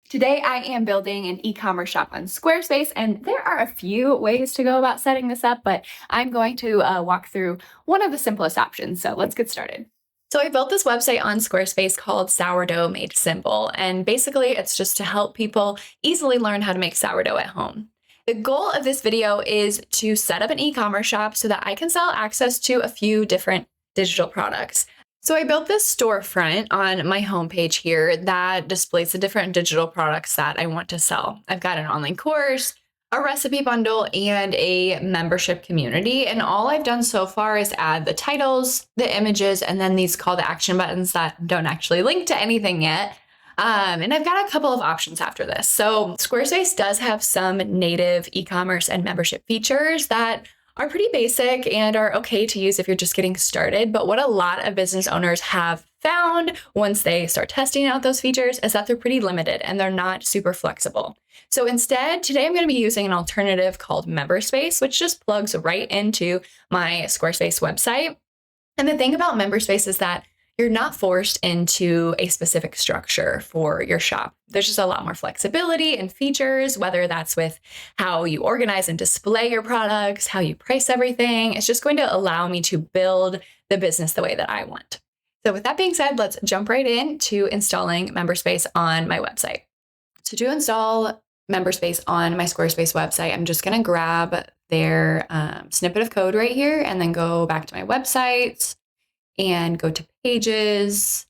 Today I am building an e-commerce shop on Squarespace, and there are a few ways to go about setting this up, but I'm going to walk through one of the simplest options. So let's get started. So I built this website on Squarespace called Sourdough Made Simple, and basically it's just to help people easily learn how to make sourdough at home. The goal of this video is to set up an e-commerce shop so that I can sell access to a few different digital products. So I built this storefront on my homepage here that displays the different digital products that I want to sell. I've got an online course, a recipe bundle, and a membership community. And all I've done so far is add the titles, the images, and then these call to action buttons that don't actually link to anything yet. And I've got a couple of options after this. So Squarespace does have some native e-commerce and membership features that are pretty basic and are okay to use if you're just getting started. But what a lot of business owners have found once they start testing out those features is that they're pretty limited and they're not super flexible. So instead, today I'm going to be using an alternative called MemberSpace, which just plugs right into my Squarespace website. And the thing about MemberSpace is that you're not forced into a specific structure for your shop. There's just a lot more flexibility and features, whether that's with how you organize and display your products, how you price everything. It's just going to allow me to build the business the way that I want. So with that being said, let's jump right into installing MemberSpace on my website. So to install MemberSpace on my Squarespace website, I'm just going to grab their snippet of code right here and then go back to my website and go to pages,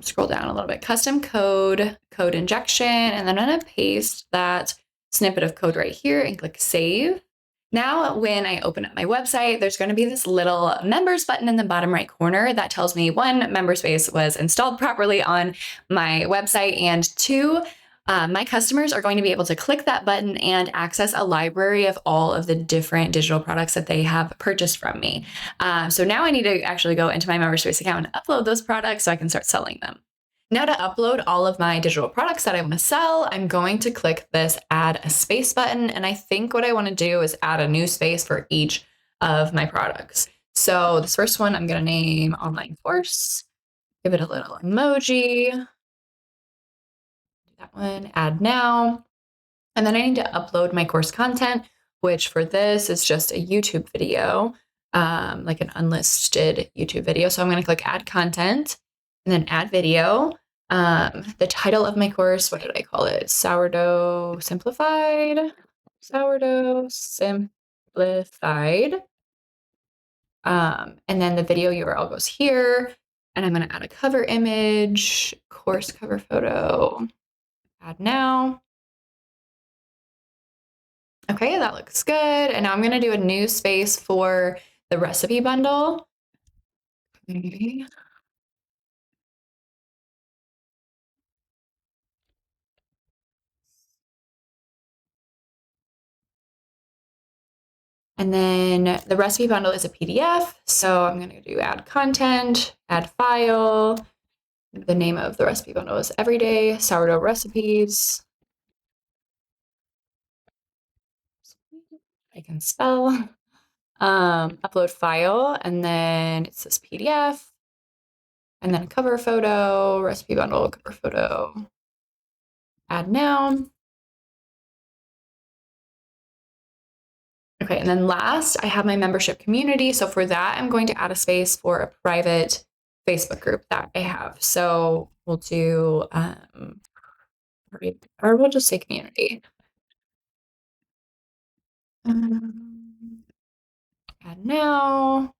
scroll down a little bit, custom code, code injection, and then I'm going to paste that snippet of code right here and click save. Now, when I open up my website, there's going to be this little members button in the bottom right corner that tells me one, MemberSpace was installed properly on my website, and two, my customers are going to be able to click that button and access a library of all of the different digital products that they have purchased from me. So now I need to actually go into my MemberSpace account and upload those products so I can start selling them. Now to upload all of my digital products that I want to sell, I'm going to click this add a space button. And I think what I want to do is add a new space for each of my products. So this first one, I'm going to name online course, give it a little emoji. That one, add now. And then I need to upload my course content, which for this is just a YouTube video, like an unlisted YouTube video. So I'm going to click add content and then add video. The title of my course, what did I call it? Sourdough Simplified. Sourdough Simplified. And then the video URL goes here. And I'm going to add a cover image, course cover photo. Add now. Okay, that looks good. And now I'm going to do a new space for the recipe bundle. Okay. And then the recipe bundle is a PDF. So I'm going to do add content, add file. The name of the recipe bundle is Everyday Sourdough Recipes. I can spell. Upload file, and then it says PDF, and then a cover photo, recipe bundle, cover photo. Add now. Okay, and then last, I have my membership community. So for that, I'm going to add a space for a private Facebook group that I have. So we'll do, or we'll just say community. Add now.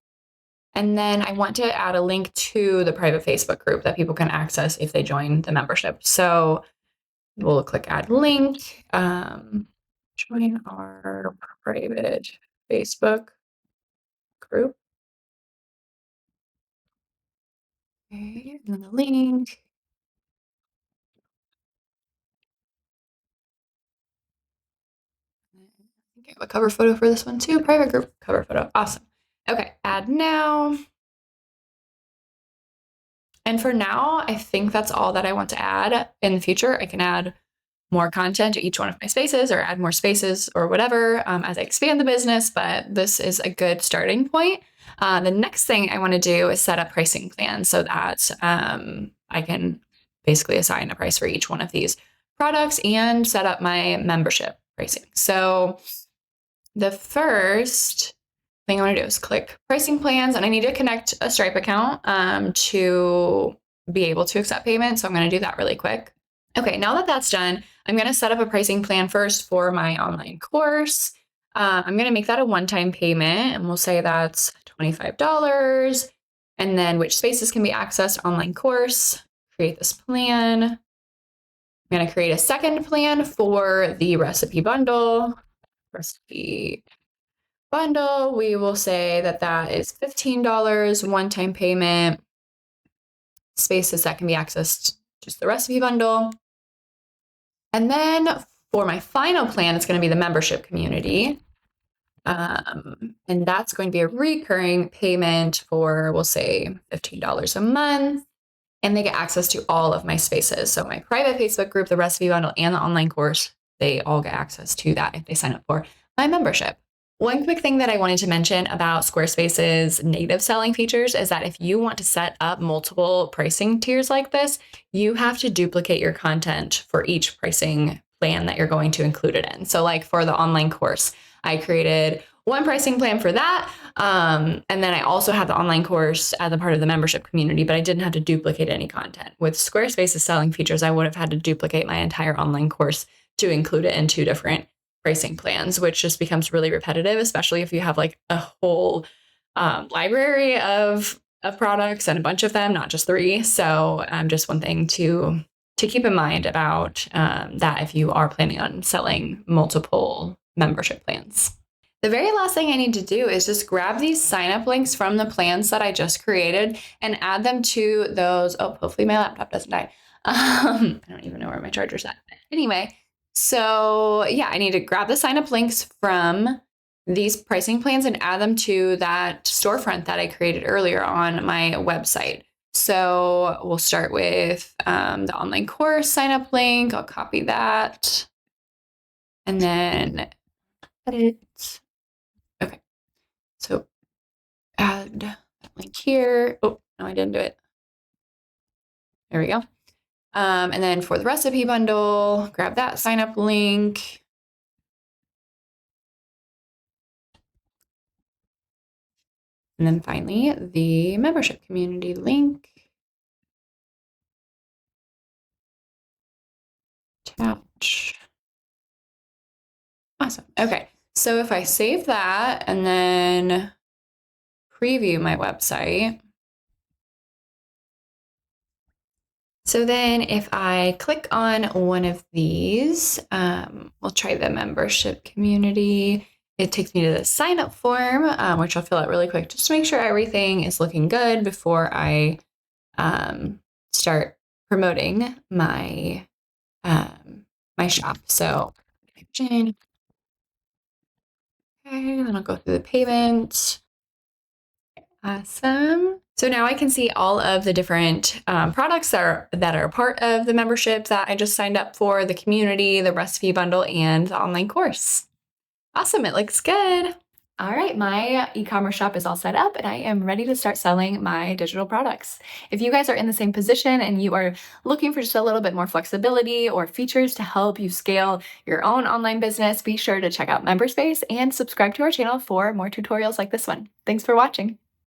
And then I want to add a link to the private Facebook group that people can access if they join the membership. So we'll click add link, join our private Facebook group. Okay, and then the link. I have a cover photo for this one too. Private group cover photo. Awesome. Okay, add now. And for now, I think that's all that I want to add. In the future, I can add more content to each one of my spaces or add more spaces or whatever as I expand the business, but this is a good starting point. The next thing I want to do is set up pricing plans so that I can basically assign a price for each one of these products and set up my membership pricing. So the first thing I want to do is click pricing plans, and I need to connect a Stripe account to be able to accept payment. So I'm going to do that really quick. Okay, now that that's done, I'm going to set up a pricing plan first for my online course. I'm going to make that a one-time payment, and we'll say that's $25. And then which spaces can be accessed, online course, create this plan. I'm going to create a second plan for the recipe bundle. Recipe bundle, we will say that that is $15, one-time payment, spaces that can be accessed, just the recipe bundle. And then for my final plan, it's going to be the membership community. And that's going to be a recurring payment for, we'll say, $15 a month. And they get access to all of my spaces. So my private Facebook group, the recipe bundle, and the online course, they all get access to that if they sign up for my membership. One quick thing that I wanted to mention about Squarespace's native selling features is that if you want to set up multiple pricing tiers like this, you have to duplicate your content for each pricing plan that you're going to include it in. So like for the online course, I created one pricing plan for that. And then I also have the online course as a part of the membership community, but I didn't have to duplicate any content. With Squarespace's selling features, I would have had to duplicate my entire online course to include it in two different pricing plans, which just becomes really repetitive, especially if you have like a whole library of products and a bunch of them, not just 3. So just one thing to keep in mind about that if you are planning on selling multiple membership plans. The very last thing I need to do is just grab these sign-up links from the plans that I just created and add them to those. Oh, hopefully my laptop doesn't die. I don't even know where my charger's at. Anyway, so yeah, I need to grab the sign-up links from these pricing plans and add them to that storefront that I created earlier on my website. So we'll start with the online course sign-up link. I'll copy that. And then edit. Okay. So add that link here. Oh, no, I didn't do it. There we go. And then for the recipe bundle, grab that sign up link. And then finally, the membership community link. Attach. Awesome. Okay. So if I save that and then preview my website. So then if I click on one of these, we'll try the membership community. It takes me to the sign up form, which I'll fill out really quick just to make sure everything is looking good before I start promoting my my shop. So okay, then I'll go through the payment. Awesome. So now I can see all of the different products that are part of the membership that I just signed up for, the community, the recipe bundle, and the online course. Awesome. It looks good. All right, my e-commerce shop is all set up and I am ready to start selling my digital products. If you guys are in the same position and you are looking for just a little bit more flexibility or features to help you scale your own online business, be sure to check out Memberspace and subscribe to our channel for more tutorials like this one. Thanks for watching.